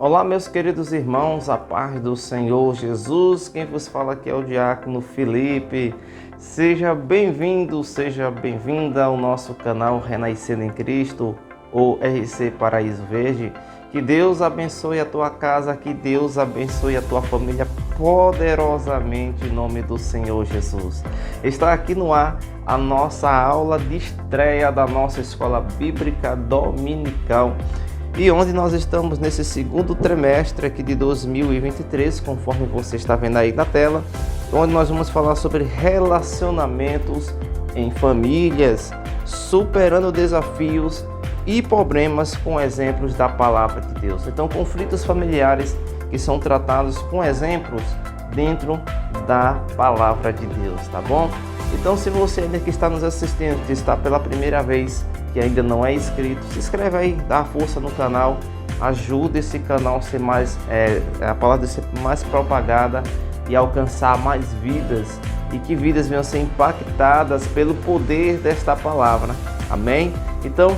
Olá, meus queridos irmãos, a paz do Senhor Jesus. Quem vos fala aqui é o diácono Felipe. Seja bem-vindo, seja bem-vinda ao nosso canal Renascendo em Cristo, ou RC Paraíso Verde. Que Deus abençoe a tua casa, que Deus abençoe a tua família poderosamente em nome do Senhor Jesus. Está aqui no ar a nossa aula de estreia da nossa escola bíblica dominical. E onde nós estamos nesse segundo trimestre aqui de 2023, conforme você está vendo aí na tela, onde nós vamos falar sobre relacionamentos em famílias, superando desafios e problemas com exemplos da palavra de Deus. Então, conflitos familiares que são tratados com exemplos dentro da palavra de Deus, tá bom? Então, se você ainda que está nos assistindo, que está pela primeira vez, que ainda não é inscrito, se inscreve aí, dá força no canal, ajuda esse canal a ser mais, a palavra ser mais propagada e alcançar mais vidas, e que vidas venham ser impactadas pelo poder desta palavra, amém? Então,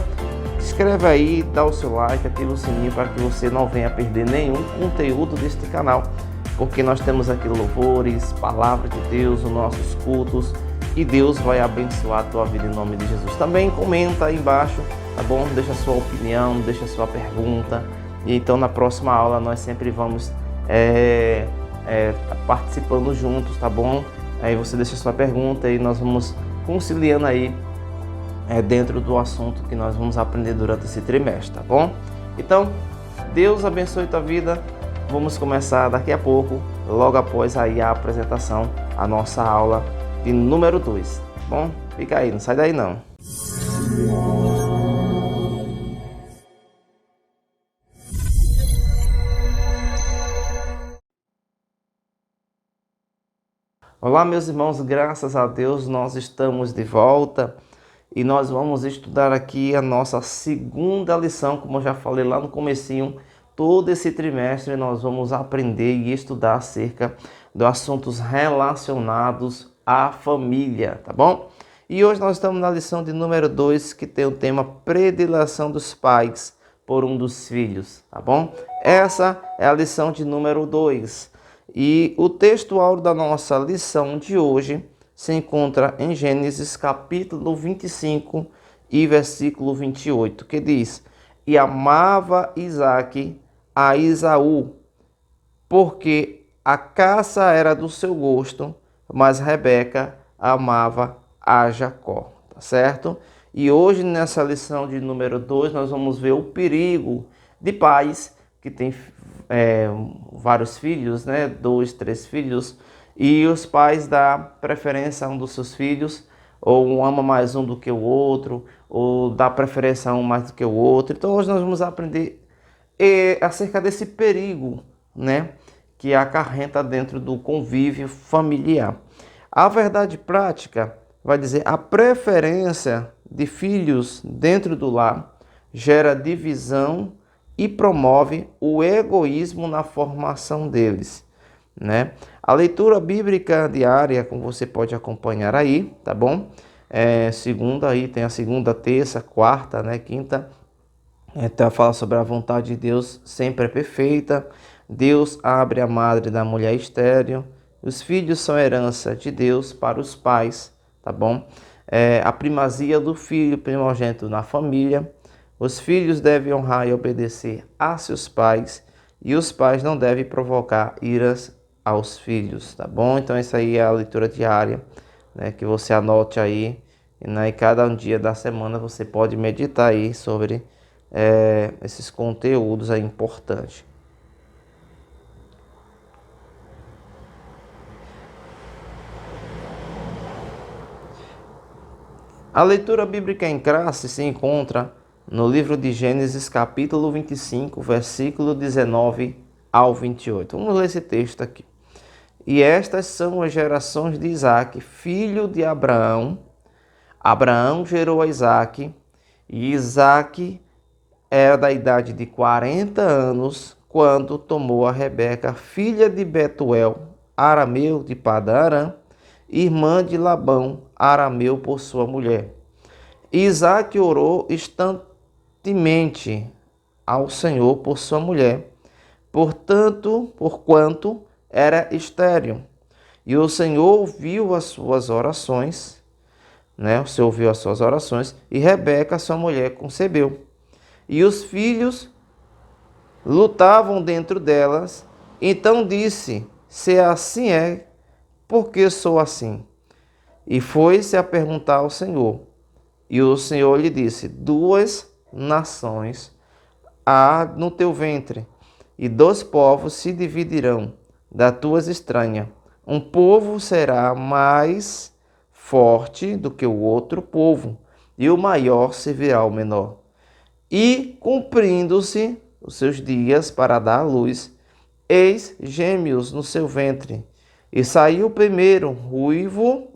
se inscreve aí, dá o seu like, ativa o sininho para que você não venha perder nenhum conteúdo deste canal, porque nós temos aqui louvores, palavra de Deus, os nossos cultos, e Deus vai abençoar a tua vida em nome de Jesus. Também comenta aí embaixo, tá bom? Deixa a sua opinião, deixa a sua pergunta. E então na próxima aula nós sempre vamos participando juntos, tá bom? Aí você deixa a sua pergunta e nós vamos conciliando aí dentro do assunto que nós vamos aprender durante esse trimestre, tá bom? Então, Deus abençoe a tua vida. Vamos começar daqui a pouco, logo após aí a apresentação, a nossa aula de número 2, tá bom? Fica aí, não sai daí não. Olá, meus irmãos, graças a Deus nós estamos de volta e nós vamos estudar aqui a nossa segunda lição, como eu já falei lá no comecinho. Todo esse trimestre nós vamos aprender e estudar acerca dos assuntos relacionados à família, tá bom? E hoje nós estamos na lição de número 2, que tem o tema predileção dos pais por um dos filhos, tá bom? Essa é a lição de número 2. E o texto áureo da nossa lição de hoje se encontra em Gênesis capítulo 25 e versículo 28, que diz: E amava Isaque a Esaú, porque a caça era do seu gosto, mas Rebeca amava a Jacó, tá certo? E hoje nessa lição de número 2 nós vamos ver o perigo de pais que têm vários filhos, né? 2, 3 filhos, e os pais dão preferência a um dos seus filhos, ou um ama mais um do que o outro, ou dá preferência a um mais do que o outro. Então hoje nós vamos aprender acerca desse perigo, né, que acarreta dentro do convívio familiar. A verdade prática vai dizer: a preferência de filhos dentro do lar gera divisão e promove o egoísmo na formação deles, né? A leitura bíblica diária, como você pode acompanhar aí, tá bom? Segunda aí tem a segunda, terça, quarta, né, quinta. Então fala sobre a vontade de Deus, sempre é perfeita. Deus abre a madre da mulher estéril. Os filhos são herança de Deus para os pais, tá bom? A primazia do filho primogênito na família. Os filhos devem honrar e obedecer a seus pais, e os pais não devem provocar iras aos filhos, tá bom? Então essa aí é a leitura diária, né, que você anote aí, né, e cada dia da semana você pode meditar aí sobre esses conteúdos aí importantes. A leitura bíblica em classe se encontra no livro de Gênesis, capítulo 25, versículo 19 ao 28. Vamos ler esse texto aqui. E estas são as gerações de Isaque, filho de Abraão. Abraão gerou a Isaque, e Isaque era da idade de 40 anos quando tomou a Rebeca, filha de Betuel, arameu de Padã-Arã, irmã de Labão, arameu, por sua mulher. Isaque orou instantemente ao Senhor por sua mulher, porquanto era estéril. E o Senhor ouviu as suas orações, né? O Senhor ouviu as suas orações, e Rebeca, sua mulher, concebeu. E os filhos lutavam dentro delas. Então disse: se assim é, por que sou assim? E foi-se a perguntar ao Senhor. E o Senhor lhe disse: duas nações há no teu ventre, e dois povos se dividirão das tuas estranhas. Um povo será mais forte do que o outro povo, e o maior servirá ao menor. E, cumprindo-se os seus dias para dar à luz, eis gêmeos no seu ventre. E saiu o primeiro ruivo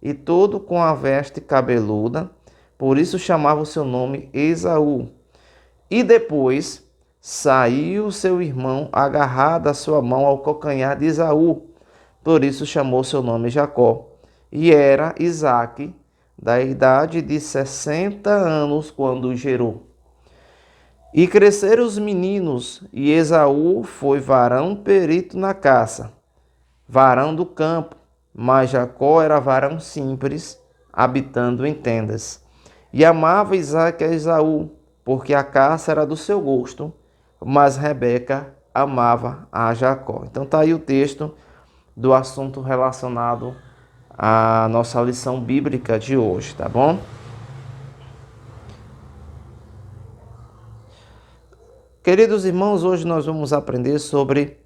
e todo com a veste cabeluda, por isso chamava o seu nome Esaú. E depois saiu seu irmão agarrado a sua mão ao calcanhar de Esaú, por isso chamou seu nome Jacó. E era Isaque da idade de 60 anos quando o gerou. E cresceram os meninos, e Esaú foi varão perito na caça, varão do campo, mas Jacó era varão simples, habitando em tendas. E amava Isaque a Esaú, porque a caça era do seu gosto, mas Rebeca amava a Jacó. Então está aí o texto do assunto relacionado à nossa lição bíblica de hoje, tá bom? Queridos irmãos, hoje nós vamos aprender sobre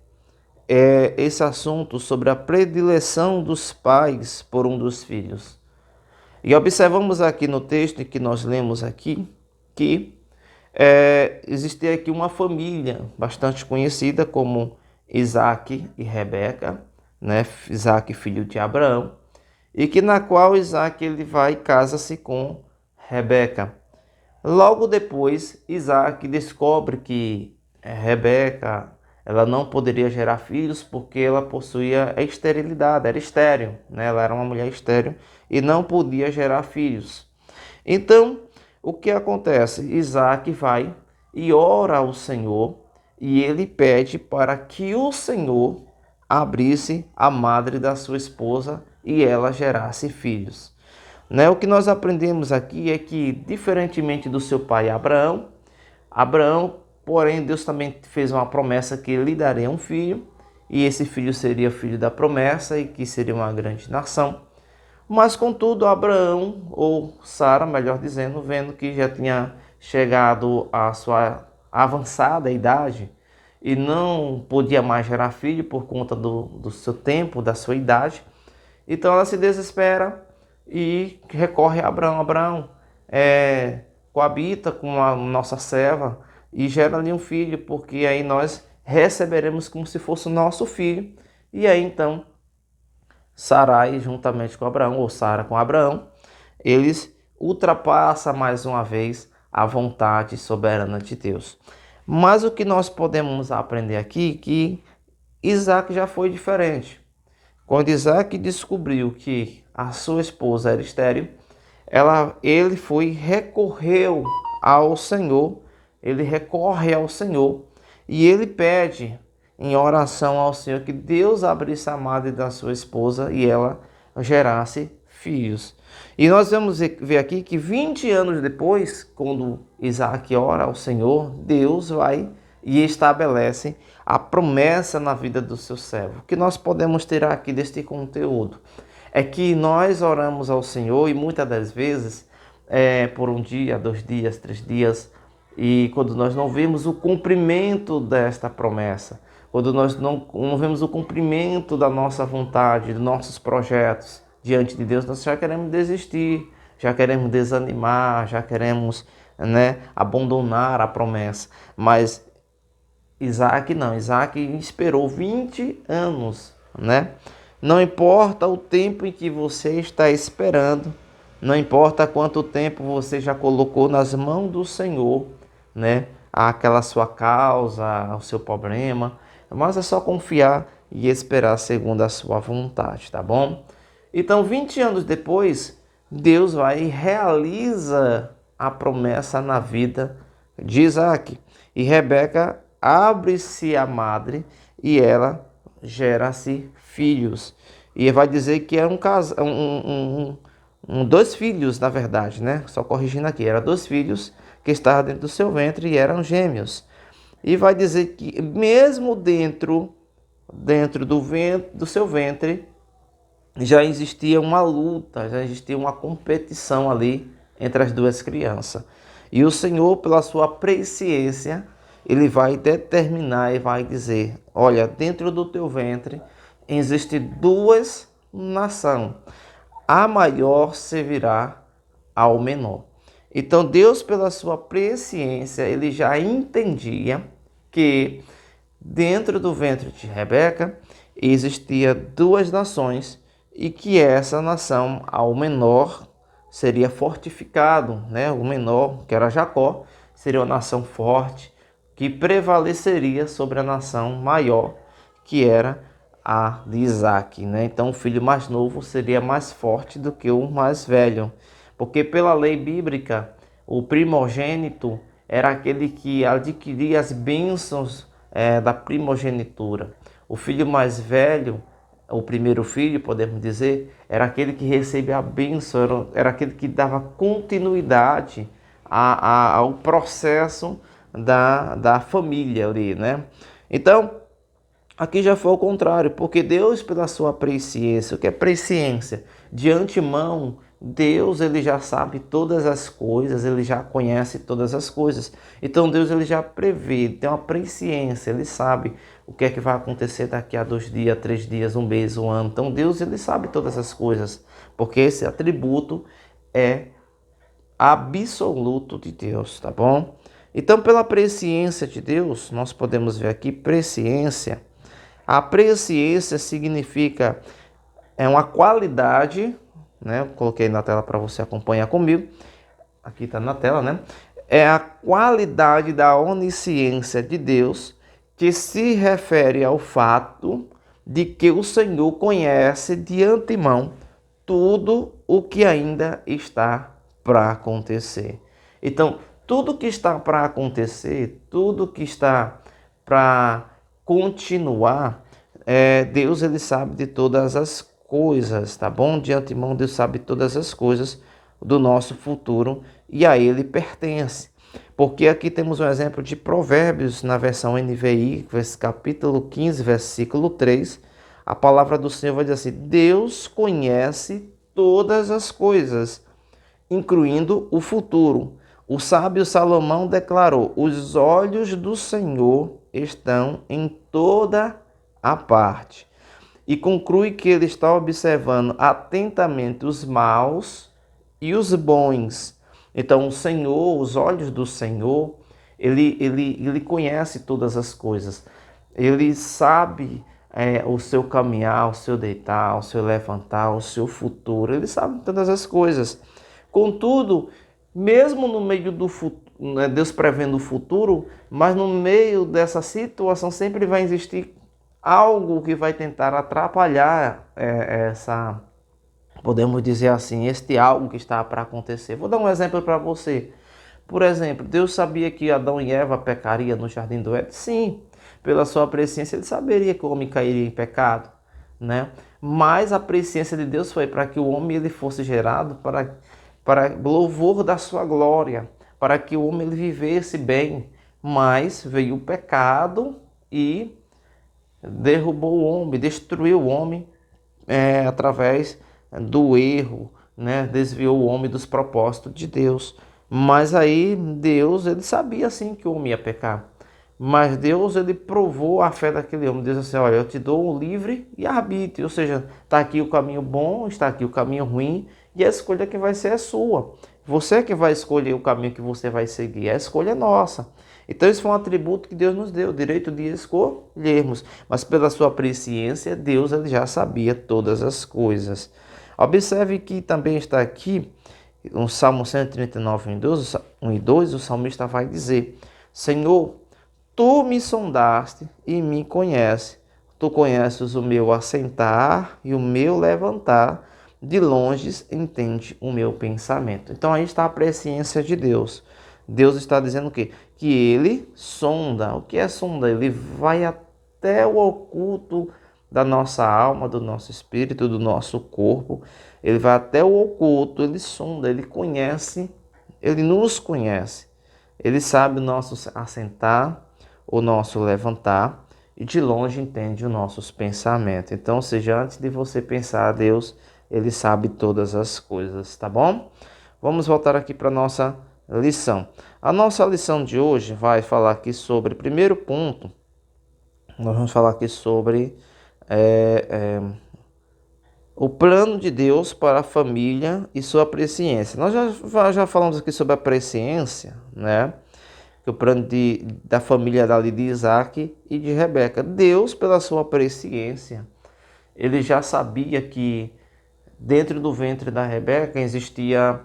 esse assunto, sobre a predileção dos pais por um dos filhos. E observamos aqui no texto que nós lemos aqui, que existe aqui uma família bastante conhecida como Isaque e Rebeca, né? Isaque, filho de Abraão, e que na qual Isaque ele vai e casa-se com Rebeca. Logo depois, Isaque descobre que Rebeca ela não poderia gerar filhos porque ela possuía a esterilidade, era estéril, né? Ela era uma mulher estéril e não podia gerar filhos. Então, o que acontece? Isaque vai e ora ao Senhor e ele pede para que o Senhor abrisse a madre da sua esposa e ela gerasse filhos. Né? O que nós aprendemos aqui é que, diferentemente do seu pai Abraão, porém, Deus também fez uma promessa que ele lhe daria um filho, e esse filho seria filho da promessa e que seria uma grande nação. Mas, contudo, Abraão, ou Sara, melhor dizendo, vendo que já tinha chegado à sua avançada idade e não podia mais gerar filho por conta do seu tempo, da sua idade, então ela se desespera e recorre a Abraão. Abraão coabita com a nossa serva e gera ali um filho, porque aí nós receberemos como se fosse o nosso filho. E aí então Sarai, juntamente com Abraão, ou Sara com Abraão, eles ultrapassam mais uma vez a vontade soberana de Deus. Mas o que nós podemos aprender aqui é que Isaac já foi diferente. Quando Isaac descobriu que a sua esposa era estéril, ele recorreu ao Senhor, ele recorre ao Senhor e ele pede em oração ao Senhor que Deus abrisse a madre da sua esposa e ela gerasse filhos. E nós vamos ver aqui que 20 anos depois, quando Isaac ora ao Senhor, Deus vai e estabelece a promessa na vida do seu servo. O que nós podemos tirar aqui deste conteúdo é que nós oramos ao Senhor e muitas das vezes por um dia, 2 dias, 3 dias, e quando nós não vemos o cumprimento desta promessa, quando nós não vemos o cumprimento da nossa vontade, dos nossos projetos diante de Deus, nós já queremos desistir, já queremos desanimar, já queremos abandonar a promessa. Mas Isaac não, Isaac esperou 20 anos, né? Não importa o tempo em que você está esperando, não importa quanto tempo você já colocou nas mãos do Senhor, né? Aquela sua causa, o seu problema, mas é só confiar e esperar segundo a sua vontade, tá bom? Então, 20 anos depois, Deus vai e realiza a promessa na vida de Isaac. E Rebeca abre-se a madre e ela gera-se filhos. E vai dizer que era dois filhos, na verdade, né? Só corrigindo aqui, eram dois filhos que estavam dentro do seu ventre e eram gêmeos. E vai dizer que mesmo dentro do ventre, do seu ventre, já existia uma luta, já existia uma competição ali entre as duas crianças. E o Senhor, pela sua presciência, ele vai determinar e vai dizer: olha, dentro do teu ventre existem duas nações. A maior servirá ao menor. Então Deus, pela sua presciência, ele já entendia que dentro do ventre de Rebeca existia duas nações e que essa nação, ao menor, seria fortificado, né? O menor, que era Jacó, seria uma nação forte que prevaleceria sobre a nação maior, que era a de Isaac, né? Então o filho mais novo seria mais forte do que o mais velho, porque pela lei bíblica, o primogênito era aquele que adquiria as bênçãos da primogenitura. O filho mais velho, o primeiro filho, podemos dizer, era aquele que recebia a bênção, era aquele que dava continuidade ao processo da família ali, né? Então, aqui já foi o contrário, porque Deus, pela sua presciência, o que é presciência? De antemão, Deus ele já sabe todas as coisas, ele já conhece todas as coisas. Então Deus ele já prevê, ele tem uma presciência, ele sabe o que é que vai acontecer daqui a 2 dias, 3 dias, um mês, um ano. Então Deus ele sabe todas as coisas, porque esse atributo é absoluto de Deus, tá bom? Então pela presciência de Deus, nós podemos ver aqui presciência. A presciência significa uma qualidade, né? Eu coloquei na tela para você acompanhar comigo. Aqui está na tela, né? É a qualidade da onisciência de Deus que se refere ao fato de que o Senhor conhece de antemão tudo o que ainda está para acontecer. Então, tudo que está para acontecer, tudo que está para continuar, Deus ele sabe de todas as coisas, tá bom? De antemão Deus sabe todas as coisas do nosso futuro e a ele pertence. Porque aqui temos um exemplo de Provérbios na versão NVI, capítulo 15, versículo 3. A palavra do Senhor vai dizer assim: Deus conhece todas as coisas, incluindo o futuro. O sábio Salomão declarou: os olhos do Senhor estão em toda a parte. E conclui que ele está observando atentamente os maus e os bons. Então o Senhor, os olhos do Senhor, ele conhece todas as coisas. Ele sabe o seu caminhar, o seu deitar, o seu levantar, o seu futuro. Ele sabe todas as coisas. Contudo, mesmo no meio do futuro, Deus prevendo o futuro, mas no meio dessa situação sempre vai existir algo que vai tentar atrapalhar podemos dizer assim, este algo que está para acontecer. Vou dar um exemplo para você. Por exemplo, Deus sabia que Adão e Eva pecariam no jardim do Éden? Sim, pela sua presciência ele saberia que o homem cairia em pecado, né? Mas a presciência de Deus foi para que o homem ele fosse gerado para louvor da sua glória, para que o homem ele vivesse bem. Mas veio o pecado e derrubou o homem, destruiu o homem através do erro, né? Desviou o homem dos propósitos de Deus. Mas aí Deus, ele sabia sim que o homem ia pecar. Mas Deus, ele provou a fé daquele homem. Deus assim: olha, eu te dou um livre e arbítrio. Ou seja, está aqui o caminho bom, está aqui o caminho ruim. E a escolha que vai ser é sua. Você que vai escolher o caminho que você vai seguir. A escolha é nossa. Então esse foi um atributo que Deus nos deu, o direito de escolhermos. Mas pela sua presciência, Deus ele já sabia todas as coisas. Observe que também está aqui, no Salmo 139, 1 e 2, o salmista vai dizer: Senhor, Tu me sondaste e me conheces. Tu conheces o meu assentar e o meu levantar. De longe entende o meu pensamento. Então aí está a presciência de Deus. Deus está dizendo o quê? que ele sonda. O que é sonda? Ele vai até o oculto da nossa alma, do nosso espírito, do nosso corpo. Ele vai até o oculto, ele sonda, ele conhece, ele nos conhece. Ele sabe o nosso assentar, o nosso levantar e de longe entende os nossos pensamentos. Então, ou seja, antes de você pensar a Deus, ele sabe todas as coisas, tá bom? Vamos voltar aqui para a nossa lição. A nossa lição de hoje vai falar aqui sobre, primeiro ponto, nós vamos falar aqui sobre o plano de Deus para a família e sua presciência. Nós já falamos aqui sobre a presciência, né? Que o plano da família dali de Isaac e de Rebeca. Deus, pela sua presciência, ele já sabia que dentro do ventre da Rebeca existia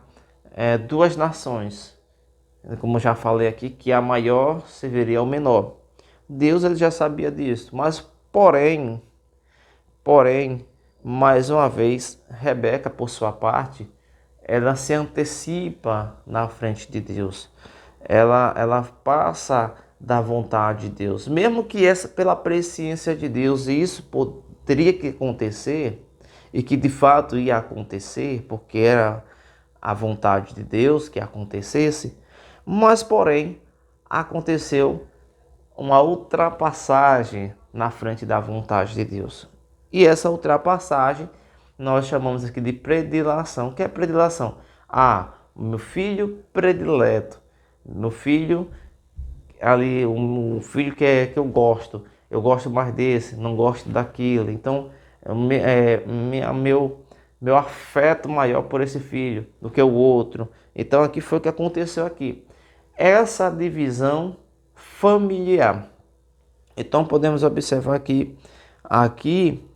duas nações. Como eu já falei aqui, que a maior serviria ao menor. Deus ele já sabia disso, mas porém, mais uma vez, Rebeca, por sua parte, ela se antecipa na frente de Deus. Ela passa da vontade de Deus. Mesmo que essa, pela presciência de Deus, isso teria que acontecer, e que de fato ia acontecer, porque era a vontade de Deus que acontecesse, mas porém, aconteceu uma ultrapassagem na frente da vontade de Deus. E essa ultrapassagem nós chamamos aqui de predileção. O que é predileção? O meu filho predileto, meu filho ali, um filho que eu gosto mais desse, não gosto daquilo. Então, meu afeto maior por esse filho do que o outro. Então, aqui foi o que aconteceu aqui. Essa divisão familiar. Então podemos observar que aqui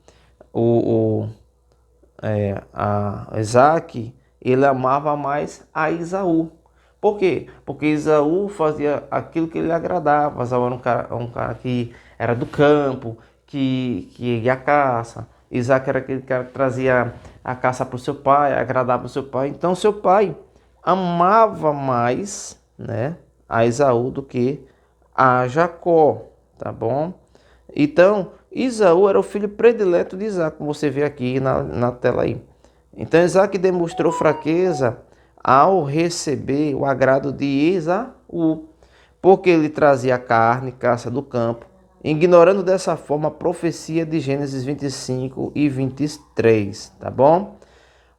Isaac ele amava mais a Esaú. Por quê? Porque Esaú fazia aquilo que lhe agradava. Esaú era um cara que era do campo, que ia à caça. Isaac era aquele cara que trazia a caça para o seu pai, agradava o seu pai. Então seu pai amava mais, né, a Esaú do que a Jacó, tá bom? Então, Esaú era o filho predileto de Isaac, como você vê aqui na tela aí. Então, Isaac demonstrou fraqueza ao receber o agrado de Esaú, porque ele trazia carne, caça do campo, ignorando dessa forma a profecia de Gênesis 25 e 23, tá bom?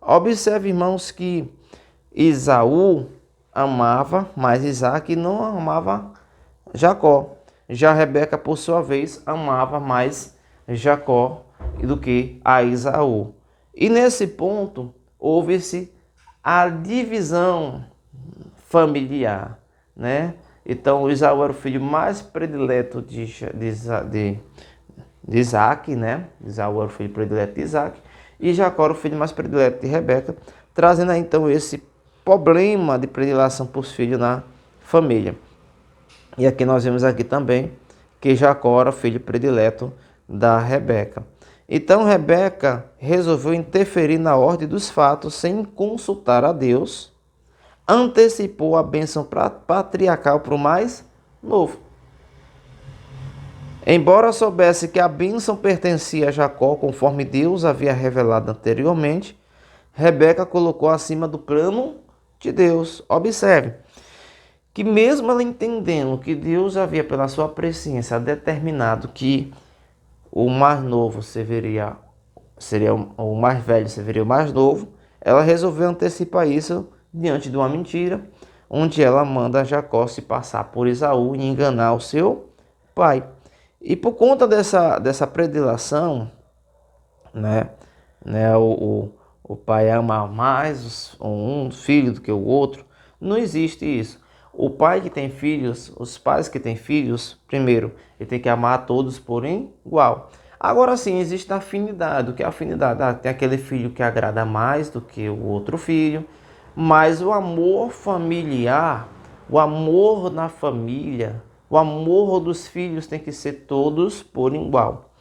Observe, irmãos, que Esaú amava, mas Isaac não amava Jacó. Já Rebeca, por sua vez, amava mais Jacó do que a Esaú. E nesse ponto, houve-se a divisão familiar, né? Então, Esaú era o filho mais predileto de Isaac, né? Esaú era o filho predileto de Isaac. E Jacó era o filho mais predileto de Rebeca, trazendo aí, então, esse problema de predileção por filhos na família. E aqui nós vemos aqui também que Jacó era filho predileto da Rebeca. Então Rebeca resolveu interferir na ordem dos fatos sem consultar a Deus, antecipou a bênção patriarcal para o mais novo. Embora soubesse que a bênção pertencia a Jacó, conforme Deus havia revelado anteriormente, Rebeca colocou acima do plano de Deus. Observe que mesmo ela entendendo que Deus havia, pela sua presciência, determinado que o mais novo seria o mais velho, seria o mais novo, ela resolveu antecipar isso diante de uma mentira, onde ela manda Jacó se passar por Esaú e enganar o seu pai. E por conta dessa predileção, né, o pai ama mais um filho do que o outro, não existe isso. O pai que tem filhos, os pais que têm filhos, primeiro, ele tem que amar a todos por igual. Agora sim, existe a afinidade. O que é afinidade? Tem aquele filho que agrada mais do que o outro filho, mas o amor familiar, o amor na família, o amor dos filhos tem que ser todos por igual.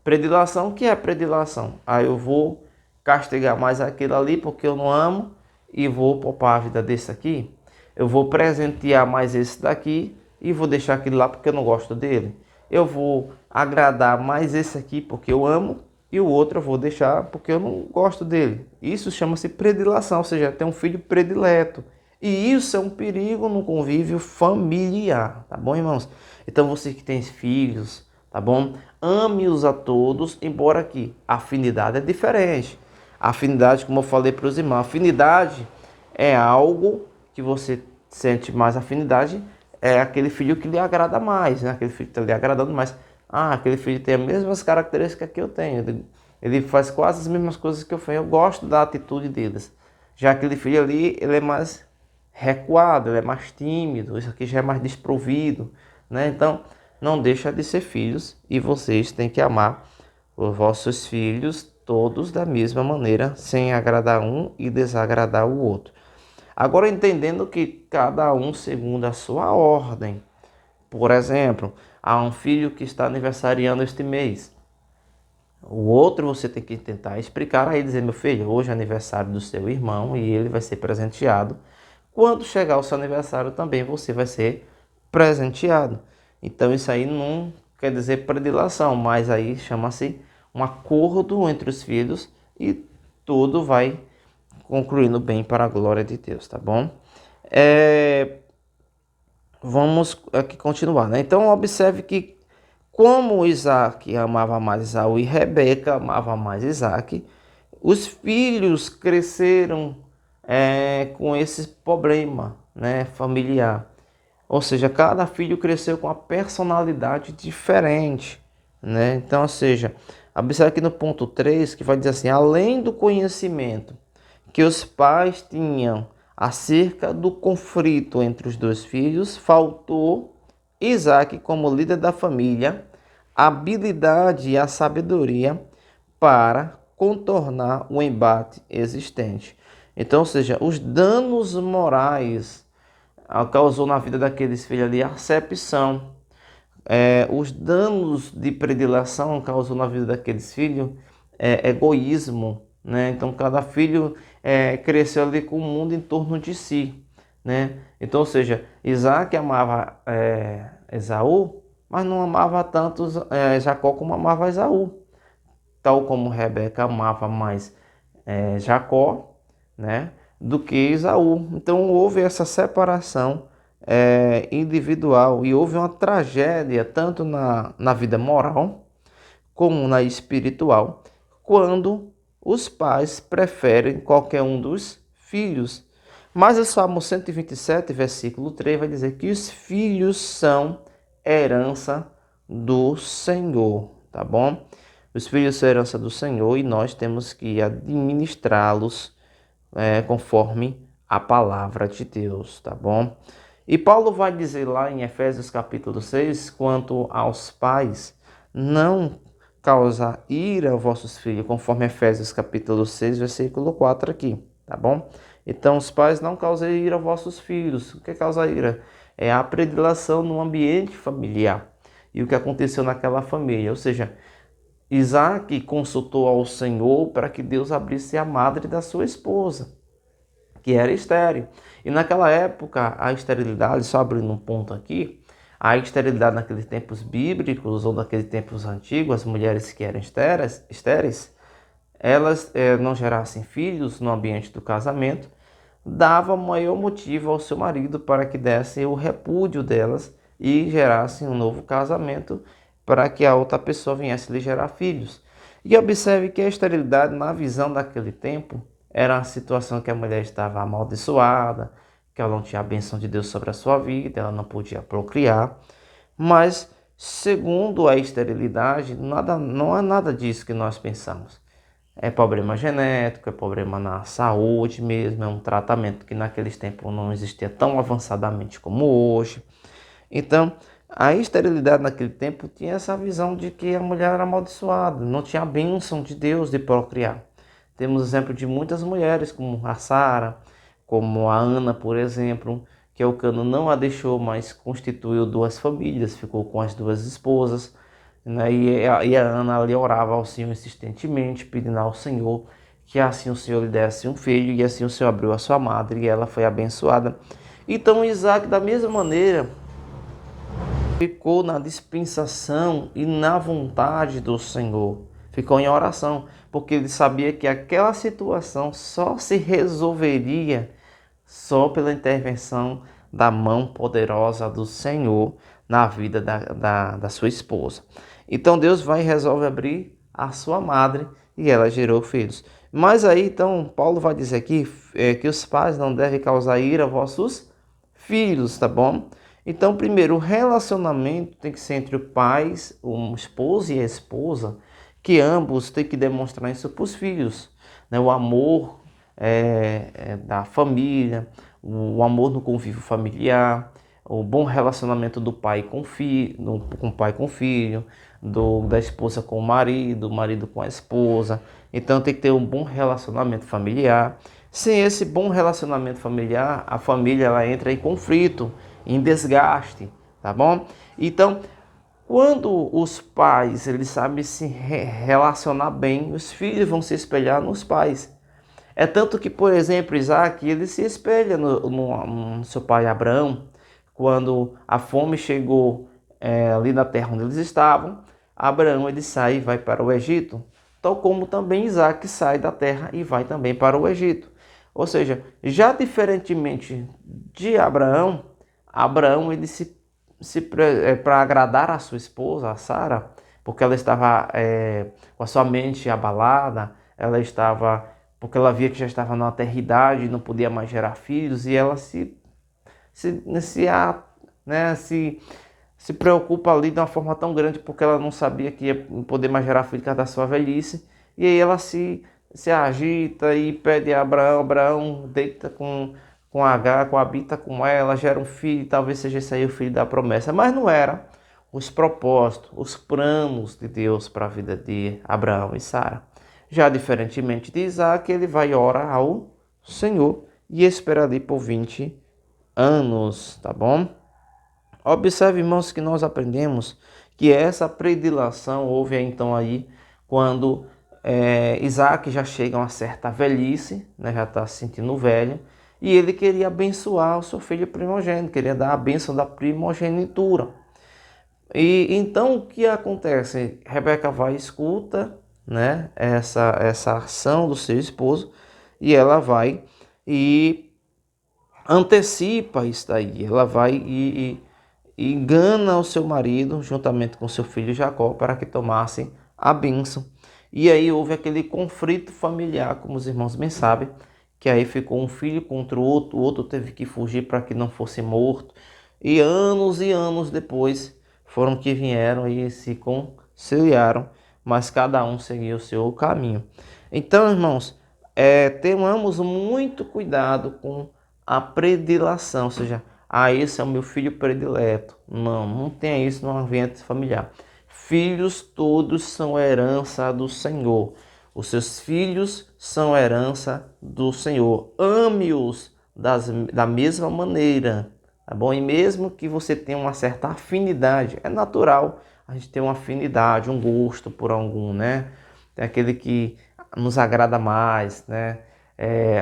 Predileção, o que é predileção? Eu vou castigar mais aquele ali porque eu não amo e vou poupar a vida desse aqui. Eu vou presentear mais esse daqui e vou deixar aquele lá porque eu não gosto dele. Eu vou agradar mais esse aqui porque eu amo e o outro eu vou deixar porque eu não gosto dele. Isso chama-se predileção, ou seja, tem um filho predileto. E isso é um perigo no convívio familiar, tá bom, irmãos? Então você que tem filhos, tá bom? Ame-os a todos, embora que a afinidade é diferente. A afinidade, como eu falei para os irmãos, afinidade é algo que você sente mais afinidade, é aquele filho que lhe agrada mais, né? Aquele filho que está lhe agradando mais. Ah, aquele filho tem as mesmas características que eu tenho. Ele faz quase as mesmas coisas que eu faço. Eu gosto da atitude deles. Já aquele filho ali, ele é mais recuado, ele é mais tímido, isso aqui já é mais desprovido, né? Então, não deixa de ser filhos e vocês têm que amar os vossos filhos todos da mesma maneira, sem agradar um e desagradar o outro. Agora, entendendo que cada um segundo a sua ordem. Por exemplo, há um filho que está aniversariando este mês. O outro você tem que tentar explicar aí, dizer, meu filho, hoje é aniversário do seu irmão e ele vai ser presenteado. Quando chegar o seu aniversário também você vai ser presenteado. Então isso aí não quer dizer predileção, mas aí chama-se um acordo entre os filhos e tudo vai concluindo bem para a glória de Deus, tá bom? Vamos aqui continuar, né? Então observe que como Isaac amava mais Esaú e Rebeca amava mais Isaac, os filhos cresceram com esse problema, né, familiar. Ou seja, cada filho cresceu com uma personalidade diferente, né? Então, ou seja, observe aqui no ponto 3 que vai dizer assim, além do conhecimento que os pais tinham acerca do conflito entre os dois filhos, faltou Isaac, como líder da família, a habilidade e a sabedoria para contornar o embate existente. Então, ou seja, os danos morais causou na vida daqueles filhos ali acepção. Os danos de predileção causou na vida daqueles filhos egoísmo, né? Então cada filho cresceu ali com o mundo em torno de si, né? Então, ou seja, Isaac amava Esaú, mas não amava tanto Jacó como amava Esaú, tal como Rebeca amava mais Jacó, né, do que Esaú. Então houve essa separação individual e houve uma tragédia tanto na vida moral como na espiritual, quando os pais preferem qualquer um dos filhos. Mas o Salmo 127, versículo 3, vai dizer que os filhos são herança do Senhor, tá bom? Os filhos são herança do Senhor e nós temos que administrá-los conforme a palavra de Deus, tá bom? E Paulo vai dizer lá em Efésios capítulo 6, quanto aos pais, não causar ira aos vossos filhos, conforme Efésios capítulo 6, versículo 4 aqui, tá bom? Então os pais não causem ira aos vossos filhos. O que é causar ira? É a predileção no ambiente familiar e o que aconteceu naquela família, ou seja, Isaac consultou ao Senhor para que Deus abrisse a madre da sua esposa, que era estéril. E naquela época, a esterilidade, só abrindo um ponto aqui, a esterilidade naqueles tempos bíblicos ou naqueles tempos antigos, as mulheres que eram estéreis, elas não gerassem filhos no ambiente do casamento, dava maior motivo ao seu marido para que desse o repúdio delas e gerassem um novo casamento para que a outra pessoa viesse lhe gerar filhos. E observe que a esterilidade, na visão daquele tempo, era uma situação que a mulher estava amaldiçoada, que ela não tinha a bênção de Deus sobre a sua vida, ela não podia procriar. Mas, segundo a esterilidade, não é nada disso que nós pensamos. É problema genético, é problema na saúde mesmo, é um tratamento que naqueles tempos não existia tão avançadamente como hoje. Então, a esterilidade naquele tempo tinha essa visão de que a mulher era amaldiçoada, não tinha a bênção de Deus de procriar. Temos exemplo de muitas mulheres, como a Sara, como a Ana, por exemplo, que Eucana não a deixou, mas constituiu duas famílias, ficou com as duas esposas, né? E a Ana ali orava ao Senhor insistentemente, pedindo ao Senhor que assim o Senhor lhe desse um filho, e assim o Senhor abriu a sua madre e ela foi abençoada. Então Isaac, da mesma maneira, ficou na dispensação e na vontade do Senhor. Ficou em oração, porque ele sabia que aquela situação só se resolveria só pela intervenção da mão poderosa do Senhor na vida da sua esposa. Então Deus vai e resolve abrir a sua madre e ela gerou filhos. Mas aí então Paulo vai dizer aqui que os pais não devem causar ira aos vossos filhos, tá bom? Então, primeiro, o relacionamento tem que ser entre o pai, o esposo e a esposa, que ambos têm que demonstrar isso para os filhos, né? O amor da família, o amor no convívio familiar, o bom relacionamento do pai com filho, com o pai com o filho, da esposa com o marido com a esposa. Então tem que ter um bom relacionamento familiar. Sem esse bom relacionamento familiar, a família ela entra em conflito, em desgaste, tá bom? Então, quando os pais eles sabem se relacionar bem, os filhos vão se espelhar nos pais. É tanto que, por exemplo, Isaac, ele se espelha no seu pai Abraão, quando a fome chegou ali na terra onde eles estavam. Abraão ele sai e vai para o Egito, tal como também Isaac sai da terra e vai também para o Egito. Ou seja, já diferentemente de Abraão, Abraão ele para agradar a sua esposa, a Sara, porque ela estava com a sua mente abalada, ela estava porque ela via que já estava na terra-idade e não podia mais gerar filhos, e ela se preocupa ali de uma forma tão grande, porque ela não sabia que ia poder mais gerar filhos por causa da sua velhice, e aí ela se agita e pede a Abraão deita com Agar, coabita com ela, gera um filho, talvez seja esse aí o filho da promessa, mas não era os propósitos, os planos de Deus para a vida de Abraão e Sara. Já diferentemente de Isaac, ele vai orar ao Senhor e espera ali por 20 anos, tá bom? Observe, irmãos, que nós aprendemos que essa predileção houve então aí quando Isaac já chega a uma certa velhice, né, já está se sentindo velho, e ele queria abençoar o seu filho primogênito, queria dar a bênção da primogenitura. E então o que acontece? Rebeca vai e escuta, né, essa ação do seu esposo, e ela vai e antecipa isso daí. Ela vai e engana o seu marido juntamente com seu filho Jacó para que tomassem a bênção. E aí houve aquele conflito familiar, como os irmãos bem sabem, que aí ficou um filho contra o outro teve que fugir para que não fosse morto. E anos depois foram que vieram e se conciliaram, mas cada um seguiu o seu caminho. Então, irmãos, tenhamos muito cuidado com a predileção, ou seja, esse é o meu filho predileto. Não tenha isso no ambiente familiar. Filhos todos são herança do Senhor. Os seus filhos são herança do Senhor. Ame-os da mesma maneira, tá bom? E mesmo que você tenha uma certa afinidade, é natural a gente ter uma afinidade, um gosto por algum, né? Tem aquele que nos agrada mais, né?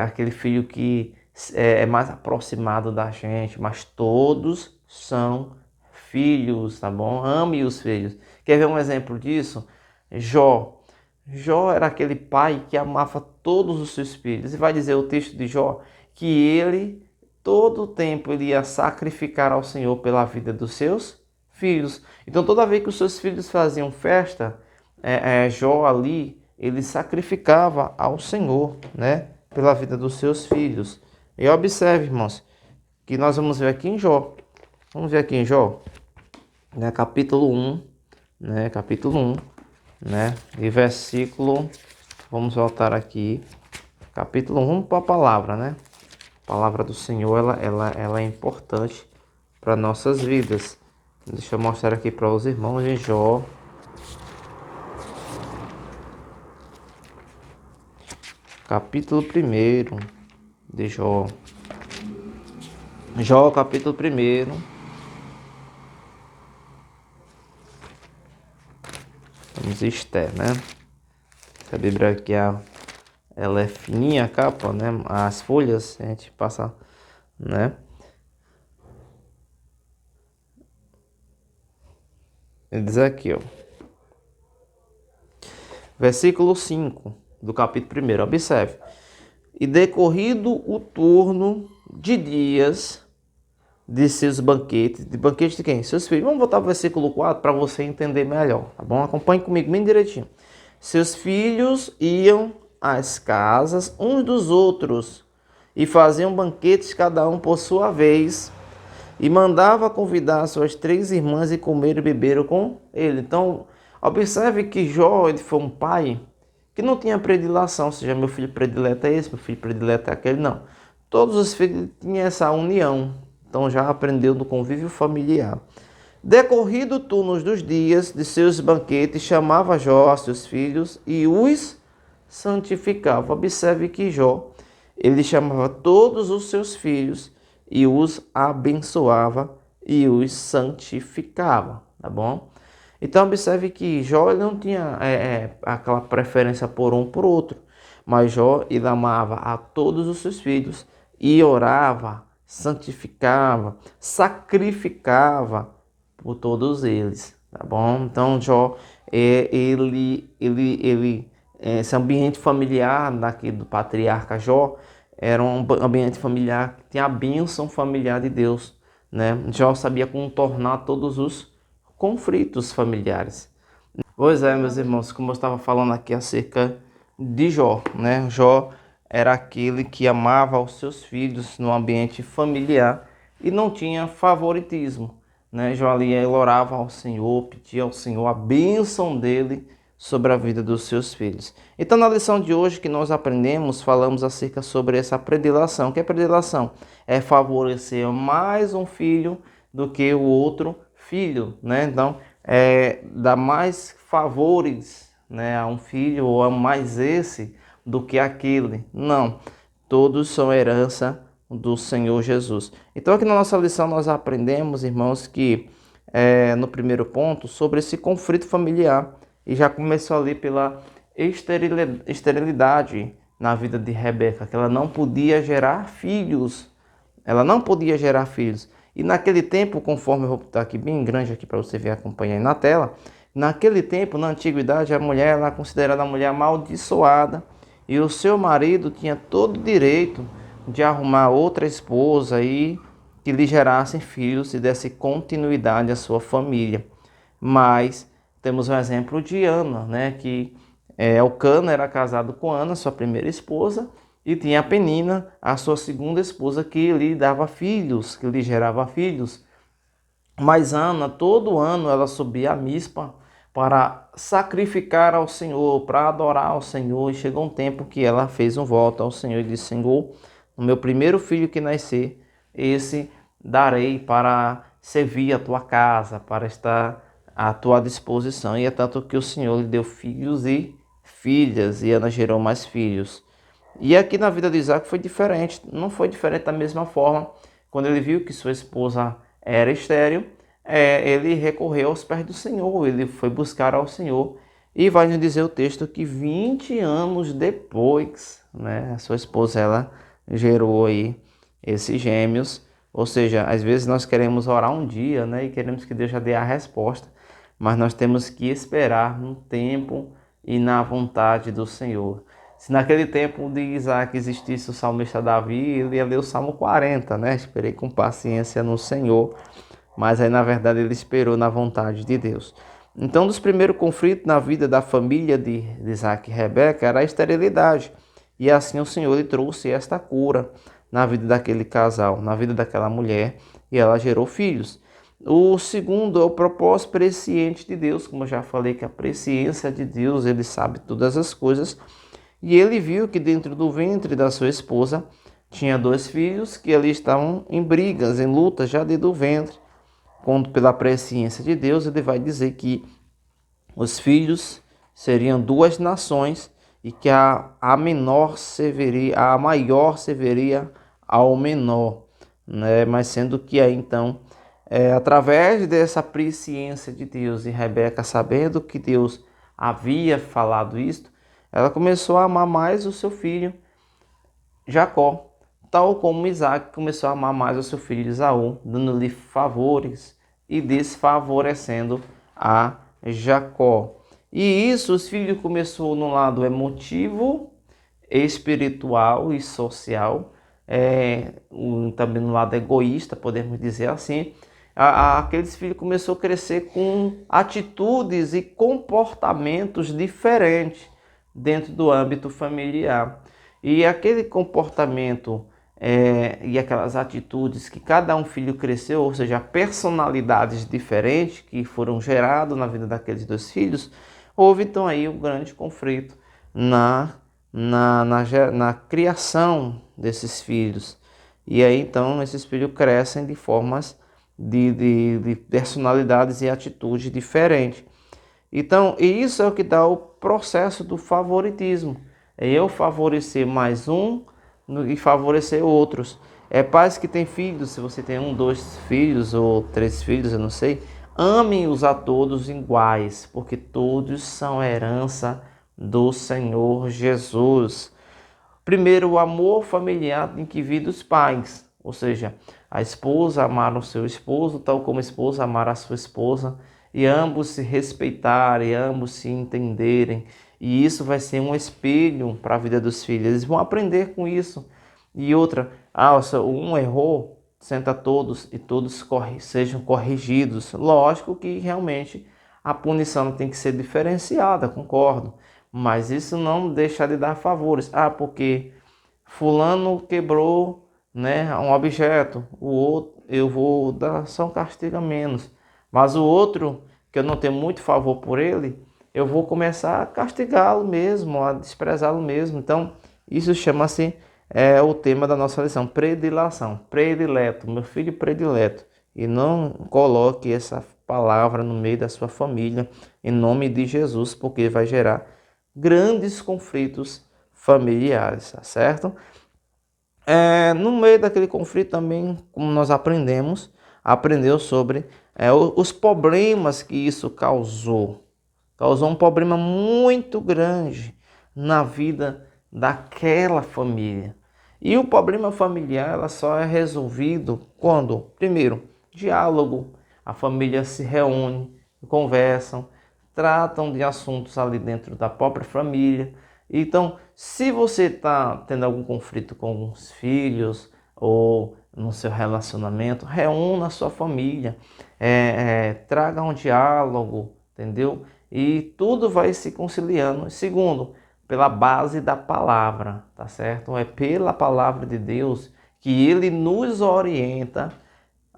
Aquele filho que é mais aproximado da gente, mas todos são filhos, tá bom? Ame os filhos. Quer ver um exemplo disso? Jó. Jó era aquele pai que amava todos os seus filhos. E vai dizer o texto de Jó que ele, todo o tempo, ele ia sacrificar ao Senhor pela vida dos seus filhos. Então, toda vez que os seus filhos faziam festa, Jó ali, ele sacrificava ao Senhor, né? Pela vida dos seus filhos. E observe, irmãos, que nós vamos ver aqui em Jó. Vamos ver aqui em Jó, né? Capítulo 1, né? Capítulo 1. Né? E versículo, vamos voltar aqui, capítulo 1, para a palavra, né? A palavra do Senhor, ela é importante para nossas vidas. Deixa eu mostrar aqui para os irmãos em Jó. Capítulo 1 de Jó. Jó, capítulo 1. Vamos Esther, né? Essa Bíblia aqui, ela é fininha a capa, né? As folhas, a gente passa, né? Ele diz aqui, ó, versículo 5 do capítulo 1. Observe. E decorrido o turno de dias de seus banquetes. De banquete de quem? Seus filhos. Vamos voltar para o versículo 4 para você entender melhor, tá bom? Acompanhe comigo bem direitinho. Seus filhos iam às casas uns dos outros e faziam banquetes cada um por sua vez e mandava convidar suas 3 irmãs e comer e beber com ele. Então, observe que Jó, ele foi um pai que não tinha predileção, ou seja, meu filho predileto é esse, meu filho predileto é aquele, não. Todos os filhos tinham essa união, então já aprendeu no convívio familiar. Decorrido o turno dos dias de seus banquetes, chamava Jó a seus filhos e os santificava. Observe que Jó, ele chamava todos os seus filhos e os abençoava e os santificava, tá bom? Então observe que Jó ele não tinha aquela preferência por um por outro, mas Jó ele amava a todos os seus filhos e orava, santificava, sacrificava por todos eles, tá bom? Então Jó esse ambiente familiar daqui do patriarca Jó era um ambiente familiar que tinha a bênção familiar de Deus, né? Jó sabia contornar todos os conflitos familiares. Pois é, meus irmãos, como eu estava falando aqui acerca de Jó, né? Jó era aquele que amava os seus filhos no ambiente familiar e não tinha favoritismo, né? Jó ali ele orava ao Senhor, pedia ao Senhor a bênção dele sobre a vida dos seus filhos. Então, na lição de hoje que nós aprendemos, falamos acerca sobre essa predileção. O que é predileção? É favorecer mais um filho do que o outro filho, né? Então, dar mais favores, né, a um filho ou a mais esse do que aquele. Não, todos são herança do Senhor Jesus. Então, aqui na nossa lição nós aprendemos, irmãos, que no primeiro ponto, sobre esse conflito familiar. E já começou ali pela esterilidade na vida de Rebeca, que ela não podia gerar filhos. Ela não podia gerar filhos. E naquele tempo, conforme eu vou botar aqui bem grande aqui para você ver acompanhar aí na tela, naquele tempo, na antiguidade, a mulher era considerada a mulher amaldiçoada e o seu marido tinha todo o direito de arrumar outra esposa e que lhe gerassem filhos e desse continuidade à sua família. Mas temos um exemplo de Ana, né, que Elcana era casado com Ana, sua primeira esposa, e tinha a Penina, a sua segunda esposa, que lhe dava filhos, que lhe gerava filhos. Mas Ana, todo ano, ela subia a Mispa para sacrificar ao Senhor, para adorar ao Senhor. E chegou um tempo que ela fez um voto ao Senhor e disse: Senhor, o meu primeiro filho que nascer, esse darei para servir a tua casa, para estar à tua disposição. E é tanto que o Senhor lhe deu filhos e filhas, e Ana gerou mais filhos. E aqui na vida de Isaac foi diferente, não foi diferente da mesma forma. Quando ele viu que sua esposa era estéril, ele recorreu aos pés do Senhor, ele foi buscar ao Senhor. E vai nos dizer o texto que 20 anos depois, né, a sua esposa ela gerou aí esses gêmeos. Ou seja, às vezes nós queremos orar um dia, né, e queremos que Deus já dê a resposta, mas nós temos que esperar no tempo e na vontade do Senhor. Se naquele tempo de Isaac existisse o salmista Davi, ele ia ler o Salmo 40, né? Esperei com paciência no Senhor, mas aí na verdade ele esperou na vontade de Deus. Então, um dos primeiros conflitos na vida da família de Isaac e Rebeca era a esterilidade. E assim o Senhor lhe trouxe esta cura na vida daquele casal, na vida daquela mulher, e ela gerou filhos. O segundo é o propósito presciente de Deus, como eu já falei, que a presciência de Deus, ele sabe todas as coisas. E ele viu que dentro do ventre da sua esposa tinha 2 filhos que ali estavam em brigas, em luta já dentro do ventre. Quando pela presciência de Deus, ele vai dizer que os filhos seriam 2 nações e que a maior serviria ao menor, né? Mas sendo que aí então, através dessa presciência de Deus e Rebeca sabendo que Deus havia falado isto, ela começou a amar mais o seu filho Jacó, tal como Isaac começou a amar mais o seu filho Esaú, dando-lhe favores e desfavorecendo a Jacó. E isso, os filhos começou no lado emotivo, espiritual e social, também no lado egoísta, podemos dizer assim. Aqueles filhos começou a crescer com atitudes e comportamentos diferentes dentro do âmbito familiar. E aquele comportamento e aquelas atitudes que cada um filho cresceu, ou seja, personalidades diferentes que foram geradas na vida daqueles dois filhos, houve então aí um grande conflito na criação desses filhos. E aí então esses filhos crescem de formas de personalidades e atitudes diferentes. Então, e isso é o que dá o processo do favoritismo. É eu favorecer mais um e favorecer outros. É pais que têm filhos, se você tem um, dois filhos ou três filhos, eu não sei, amem-os a todos iguais, porque todos são herança do Senhor Jesus. Primeiro, o amor familiar tem que vir dos pais, ou seja, a esposa amar o seu esposo, tal como a esposa amar a sua esposa, e ambos se respeitarem, ambos se entenderem, e isso vai ser um espelho para a vida dos filhos, eles vão aprender com isso. E outra, um errou, senta todos e todos sejam corrigidos. Lógico que realmente a punição tem que ser diferenciada, concordo, mas isso não deixa de dar favores. Porque fulano quebrou, né, um objeto, o outro eu vou dar só um castigo a menos. Mas o outro, que eu não tenho muito favor por ele, eu vou começar a castigá-lo mesmo, a desprezá-lo mesmo. Então, isso chama-se o tema da nossa lição, predileção, predileto, meu filho predileto. E não coloque essa palavra no meio da sua família, em nome de Jesus, porque vai gerar grandes conflitos familiares, tá certo? No meio daquele conflito também, como nós aprendeu sobre os problemas que isso causou. Causou um problema muito grande na vida daquela família. E o problema familiar ela só é resolvido quando, primeiro, diálogo. A família se reúne, conversam, tratam de assuntos ali dentro da própria família. Então, se você está tendo algum conflito com os filhos ou no seu relacionamento, reúna a sua família, traga um diálogo, entendeu? E tudo vai se conciliando. Segundo, pela base da palavra, tá certo? É pela palavra de Deus que ele nos orienta,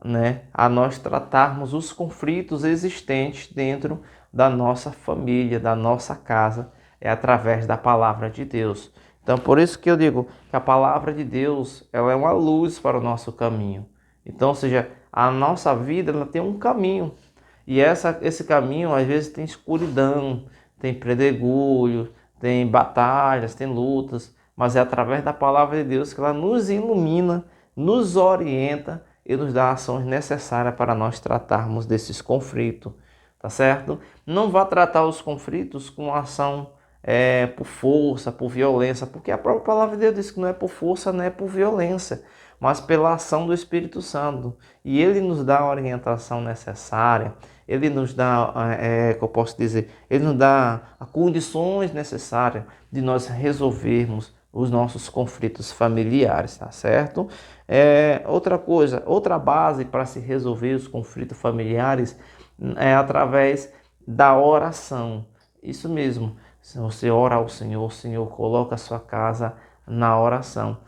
né, a nós tratarmos os conflitos existentes dentro da nossa família, da nossa casa, é através da palavra de Deus. Então, por isso que eu digo que a palavra de Deus, ela é uma luz para o nosso caminho. Então, ou seja, a nossa vida ela tem um caminho. E esse caminho, às vezes, tem escuridão, tem pedregulho, tem batalhas, tem lutas, mas é através da palavra de Deus que ela nos ilumina, nos orienta e nos dá ações necessárias para nós tratarmos desses conflitos, tá certo? Não vá tratar os conflitos com ação por força, por violência, porque a própria palavra de Deus diz que não é por força, não é por violência, mas pela ação do Espírito Santo. E ele nos dá a orientação necessária, ele nos dá, que eu posso dizer, ele nos dá as condições necessárias de nós resolvermos os nossos conflitos familiares, tá certo? Outra coisa, outra base para se resolver os conflitos familiares é através da oração. Isso mesmo, se você ora ao Senhor, o Senhor coloca a sua casa na oração.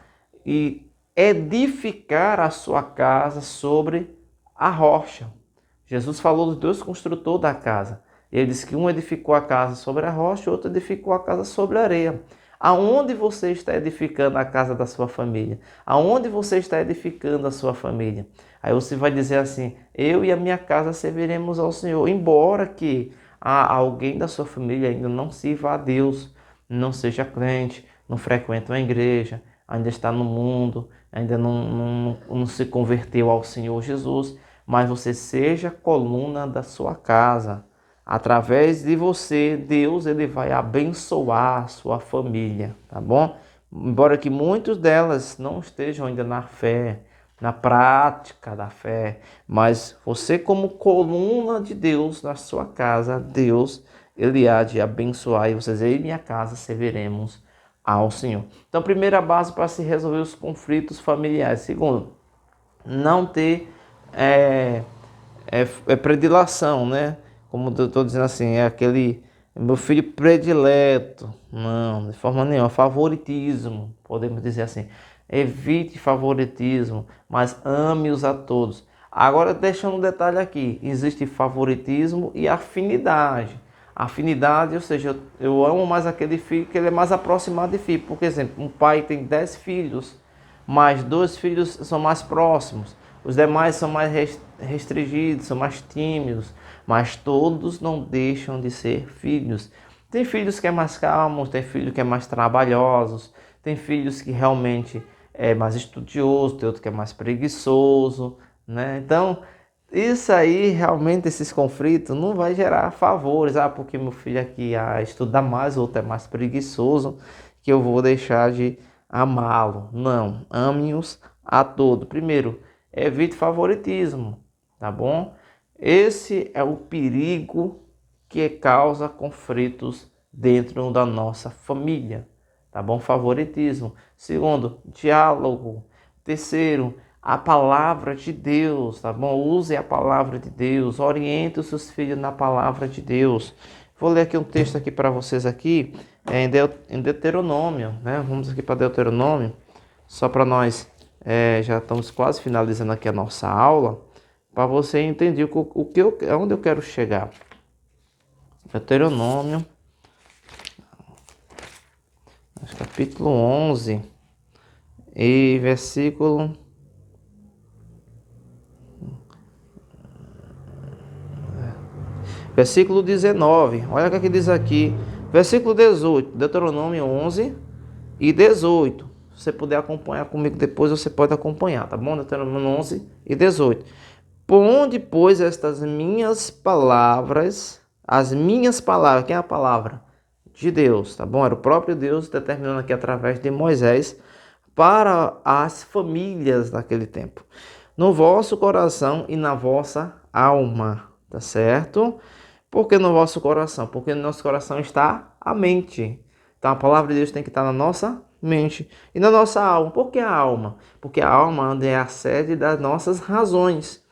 E edificar a sua casa sobre a rocha. Jesus falou dos dois construtores da casa. Ele disse que um edificou a casa sobre a rocha, o outro edificou a casa sobre a areia. Aonde você está edificando a casa da sua família? Aonde você está edificando a sua família? Aí você vai dizer assim, eu e a minha casa serviremos ao Senhor. Embora que alguém da sua família ainda não sirva a Deus, não seja crente, não frequenta uma igreja, ainda está no mundo, ainda não se converteu ao Senhor Jesus, mas você seja coluna da sua casa. Através de você, Deus ele vai abençoar a sua família, tá bom? Embora que muitas delas não estejam ainda na fé, na prática da fé, mas você como coluna de Deus na sua casa, Deus, Ele há de abençoar e vocês, eu e minha casa serviremos ao Senhor. Então, primeira base para se resolver os conflitos familiares. Segundo, não ter predileção, né? Como eu estou dizendo assim, é aquele meu filho predileto. Não, de forma nenhuma. Favoritismo, podemos dizer assim. Evite favoritismo, mas ame-os a todos. Agora, deixando um detalhe aqui: existe favoritismo e afinidade. Afinidade, ou seja, eu amo mais aquele filho que ele é mais aproximado de filho. Por exemplo, um pai tem 10 filhos, mas 2 filhos são mais próximos. Os demais são mais restringidos, são mais tímidos, mas todos não deixam de ser filhos. Tem filhos que é mais calmos, tem filhos que é mais trabalhosos, tem filhos que realmente é mais estudioso, tem outro que é mais preguiçoso, né? Então, isso aí, realmente, esses conflitos não vai gerar favores. Ah, porque meu filho aqui estuda mais, o outro é mais preguiçoso, que eu vou deixar de amá-lo. Não, ame-os a todos. Primeiro, evite favoritismo, tá bom? Esse é o perigo que causa conflitos dentro da nossa família, tá bom? Favoritismo. Segundo, diálogo. Terceiro, a palavra de Deus, tá bom? Use a palavra de Deus, oriente os seus filhos na palavra de Deus. Vou ler aqui um texto aqui para vocês aqui, em Deuteronômio, né? Vamos aqui para Deuteronômio, só para nós, já estamos quase finalizando aqui a nossa aula, para você entender aonde eu quero chegar. Deuteronômio, capítulo 11 e versículo 19. Olha o que diz aqui, versículo 18, Deuteronômio 11 e 18. Se você puder acompanhar comigo depois, você pode acompanhar, tá bom? Deuteronômio 11 e 18. Ponde, pois, estas minhas palavras, as minhas palavras, quem é a palavra? De Deus, tá bom? Era o próprio Deus determinando aqui através de Moisés para as famílias daquele tempo. No vosso coração e na vossa alma, tá certo? Por que no vosso coração? Porque no nosso coração está a mente. Então a palavra de Deus tem que estar na nossa mente e na nossa alma. Por que a alma? Porque a alma é a sede das nossas razões.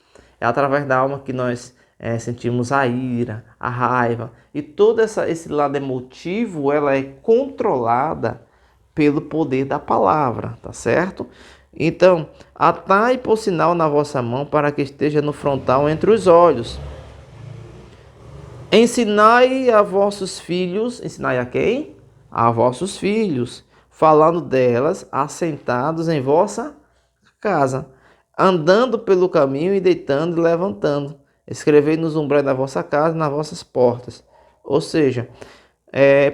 É através da alma que nós sentimos a ira, a raiva. E todo esse lado emotivo, ela é controlada pelo poder da palavra, tá certo? Então, atai por sinal na vossa mão para que esteja no frontal entre os olhos. Ensinai a vossos filhos, ensinai a quem? A vossos filhos, falando delas, assentados em vossa casa, andando pelo caminho e deitando e levantando. Escrevei nos umbrais da vossa casa e nas vossas portas. Ou seja,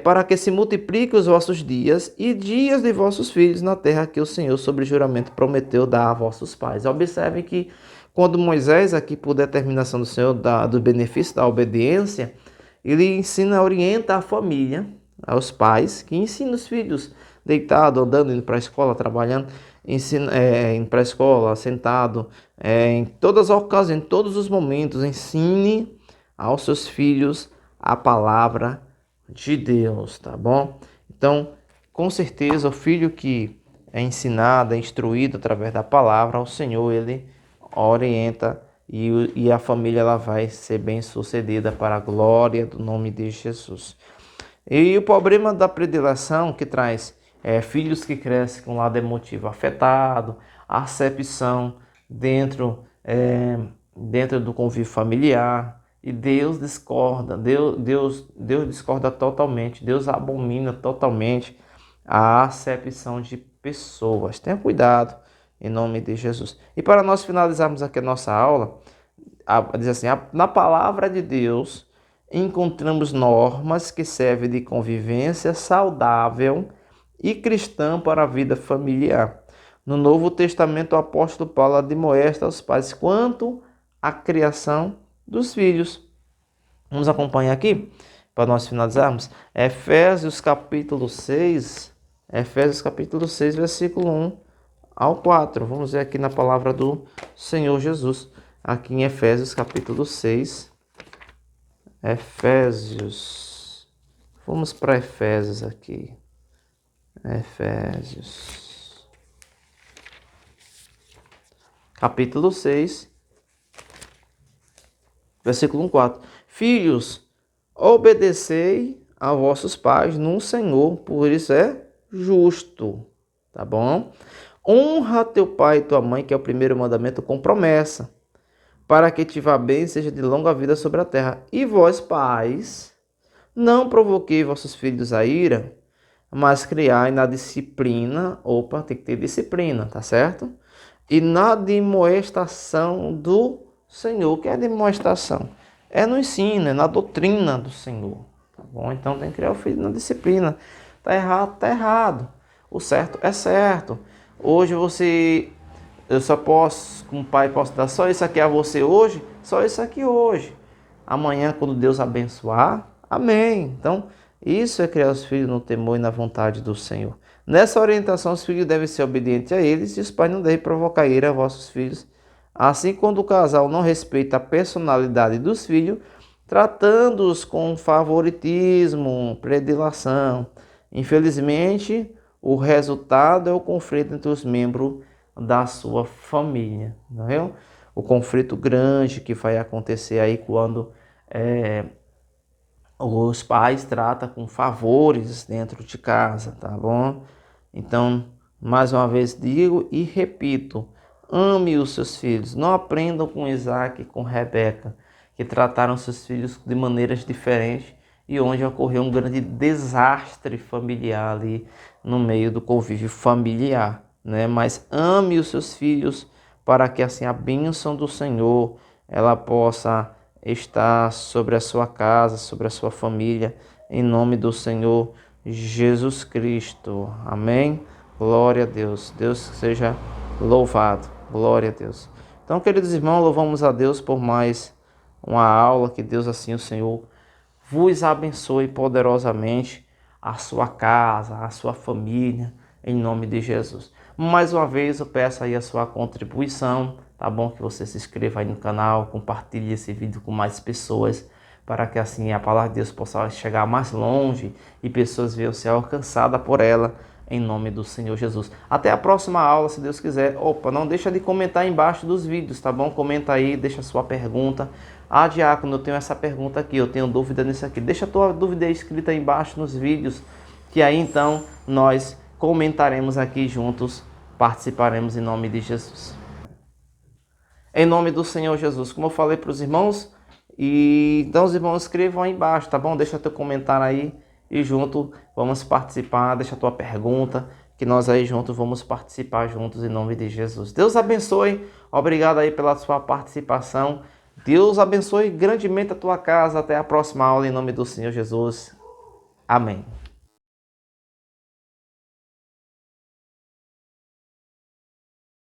para que se multipliquem os vossos dias e dias de vossos filhos na terra que o Senhor, sobre juramento, prometeu dar a vossos pais. Observe que quando Moisés, aqui por determinação do Senhor, do benefício da obediência, ele ensina, orienta a família, aos pais, que ensina os filhos, deitado, andando, indo para a escola, trabalhando, indo para a escola, sentado, em todas as ocasiões, em todos os momentos, ensine aos seus filhos a palavra de Deus, tá bom? Então, com certeza, o filho que é ensinado, é instruído através da palavra, o Senhor, ele orienta e a família ela vai ser bem sucedida para a glória do nome de Jesus. E o problema da predileção que traz filhos que crescem com o lado emotivo afetado, acepção dentro do convívio familiar, e Deus discorda, Deus discorda totalmente, Deus abomina totalmente a acepção de pessoas. Tenha cuidado, em nome de Jesus. E para nós finalizarmos aqui a nossa aula, diz assim, na palavra de Deus encontramos normas que servem de convivência saudável e cristã para a vida familiar. No Novo Testamento, o apóstolo Paulo admoesta aos pais quanto à criação dos filhos. Vamos acompanhar aqui, para nós finalizarmos. Efésios capítulo 6, versículo 1 ao 4. Vamos ver aqui na palavra do Senhor Jesus, aqui em Efésios capítulo 6. Efésios. Vamos para Efésios aqui. Efésios. Capítulo 6, versículo 4. Filhos, obedecei a vossos pais no Senhor, por isso é justo. Tá bom? Honra teu pai e tua mãe, que é o primeiro mandamento, com promessa, para que te vá bem e seja de longa vida sobre a terra. E vós, pais, não provoquei vossos filhos a ira, mas criai na disciplina. Opa, tem que ter disciplina, tá certo? E na demonstração do Senhor. O que é demonstração? É no ensino, é na doutrina do Senhor. Tá bom? Então tem que criar o filho na disciplina. Tá errado, tá errado. O certo é certo. Hoje eu só posso, como pai, posso dar só isso aqui a você hoje, só isso aqui hoje. Amanhã, quando Deus abençoar, amém. Então, isso é criar os filhos no temor e na vontade do Senhor. Nessa orientação, os filhos devem ser obedientes a eles e os pais não devem provocar ira a vossos filhos. Assim, quando o casal não respeita a personalidade dos filhos, tratando-os com favoritismo, predileção, infelizmente, o resultado é o conflito entre os membros da sua família, não é? O conflito grande que vai acontecer aí quando os pais tratam com favores dentro de casa, tá bom? Então, mais uma vez digo e repito, ame os seus filhos, não aprendam com Isaac e com Rebeca, que trataram seus filhos de maneiras diferentes e onde ocorreu um grande desastre familiar ali no meio do convívio familiar, né? Mas ame os seus filhos para que assim a bênção do Senhor ela possa estar sobre a sua casa, sobre a sua família, em nome do Senhor Jesus Cristo. Amém? Glória a Deus. Deus seja louvado. Glória a Deus. Então, queridos irmãos, louvamos a Deus por mais uma aula. Que Deus assim, o Senhor, vos abençoe poderosamente a sua casa, a sua família, em nome de Jesus. Mais uma vez eu peço aí a sua contribuição, tá bom? Que você se inscreva aí no canal, compartilhe esse vídeo com mais pessoas, para que assim a palavra de Deus possa chegar mais longe e pessoas venham ser alcançadas por ela, em nome do Senhor Jesus. Até a próxima aula, se Deus quiser. Opa, não deixa de comentar aí embaixo dos vídeos, tá bom? Comenta aí, deixa a sua pergunta. Ah, diácono, eu tenho essa pergunta aqui, eu tenho dúvida nisso aqui. Deixa a tua dúvida aí escrita aí embaixo nos vídeos, que aí então nós comentaremos aqui juntos, participaremos em nome de Jesus. Em nome do Senhor Jesus, como eu falei para os irmãos, então os irmãos escrevam aí embaixo, tá bom? Deixa teu comentário aí e junto vamos participar, deixa tua pergunta, que nós aí juntos vamos participar juntos em nome de Jesus. Deus abençoe, obrigado aí pela sua participação. Deus abençoe grandemente a tua casa. Até a próxima aula em nome do Senhor Jesus. Amém.